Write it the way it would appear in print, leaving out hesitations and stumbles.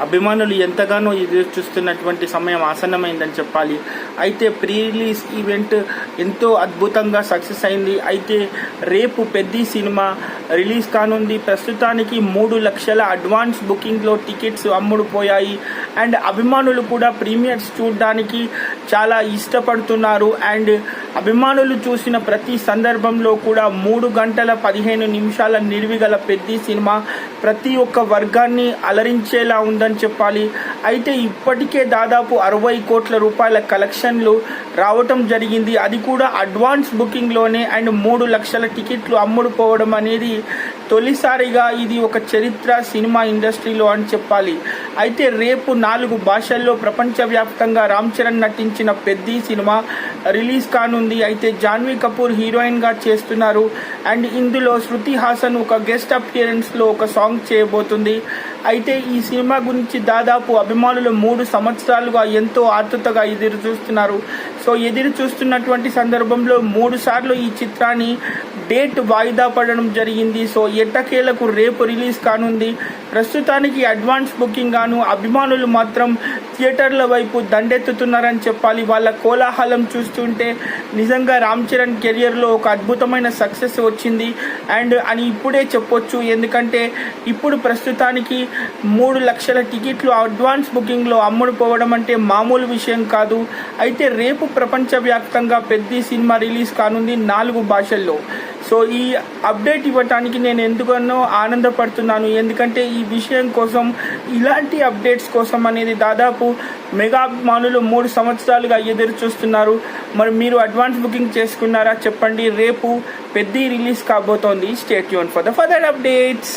అభిమానులు ఎంతగానో ఎదురు చూస్తున్నటువంటి సమయం ఆసన్నమైందని చెప్పాలి. అయితే ప్రీ రిలీజ్ ఈవెంట్ ఎంతో అద్భుతంగా సక్సెస్ అయింది. అయితే రేపు పెద్ద సినిమా రిలీజ్ కానుంది. ప్రస్తుతానికి 3 లక్షల అడ్వాన్స్ బుకింగ్లో టికెట్స్ అమ్ముడుపోయాయి. అండ్ అభిమానులు కూడా ప్రీమియర్స్ చూడడానికి చాలా ఇష్టపడుతున్నారు. అండ్ అభిమానులు చూసిన ప్రతి సందర్భంలో కూడా 3 గంటల 15 నిమిషాల నిడివిగల పెద్ద సినిమా ప్రతి ఒక్క వర్గాన్ని అలరించేలా ఉందని చెప్పాలి. అయితే ఇప్పటికే దాదాపు 60 కోట్ల రూపాయల కలెక్షన్లు రావటం జరిగింది. అది కూడా అడ్వాన్స్ బుకింగ్లోనే. అండ్ 3 లక్షల టికెట్లు అమ్ముడుపోవడం అనేది తొలిసారిగా ఇది ఒక చరిత్ర సినిమా ఇండస్ట్రీలో అని చెప్పాలి. అయితే రేపు 4 భాషల్లో ప్రపంచవ్యాప్తంగా రామ్ చరణ్ నటించిన పెద్ద సినిమా రిలీజ్ కానుంది. అయితే జాన్వీ కపూర్ హీరోయిన్గా చేస్తున్నారు. అండ్ ఇందులో శృతి హాసన్ ఒక గెస్ట్ అపియరెన్స్లో ఒక సాంగ్ చేయబోతుంది. అయితే ఈ సినిమా గురించి దాదాపు అభిమానులు 3 సంవత్సరాలుగా ఎంతో ఆతృతగా ఎదురు చూస్తున్నారు. సో ఎదురు చూస్తున్నటువంటి సందర్భంలో 3 సార్లు ఈ చిత్రాన్ని డేట్ వాయిదా పడడం జరిగింది. సో ఎట్టకేలకు రేపు రిలీజ్ కానుంది. ప్రస్తుతానికి అడ్వాన్స్ బుకింగ్ గాను అభిమానులు మాత్రం థియేటర్ల వైపు దండెత్తుతున్నారని చెప్పాలి. వాళ్ళ కోలాహలం చూస్తుంటే నిజంగా రామ్ చరణ్ కెరియర్లో ఒక అద్భుతమైన సక్సెస్ వచ్చింది అండ్ అని ఇప్పుడే చెప్పొచ్చు. ఎందుకంటే ఇప్పుడు ప్రస్తుతానికి 3 లక్షల టికెట్లు అడ్వాన్స్ బుకింగ్లో అమ్ముడుపోవడం అంటే మామూలు విషయం కాదు. అయితే రేపు ప్రపంచవ్యాప్తంగా పెద్ద సినిమా రిలీజ్ కానుంది 4 భాషల్లో. సో ఈ అప్డేట్ ఇవ్వటానికి నేను ఎందుకనో ఆనందపడుతున్నాను. ఎందుకంటే ఈ విషయం కోసం, ఇలాంటి అప్డేట్స్ కోసం అనేది దాదాపు మెగా అభిమానులు 3 సంవత్సరాలుగా ఎదురు చూస్తున్నారు. మరి మీరు అడ్వాన్స్ బుకింగ్ చేసుకున్నారా చెప్పండి. రేపు పెద్ద రిలీజ్ కాబోతోంది. Stay tune for the further updates.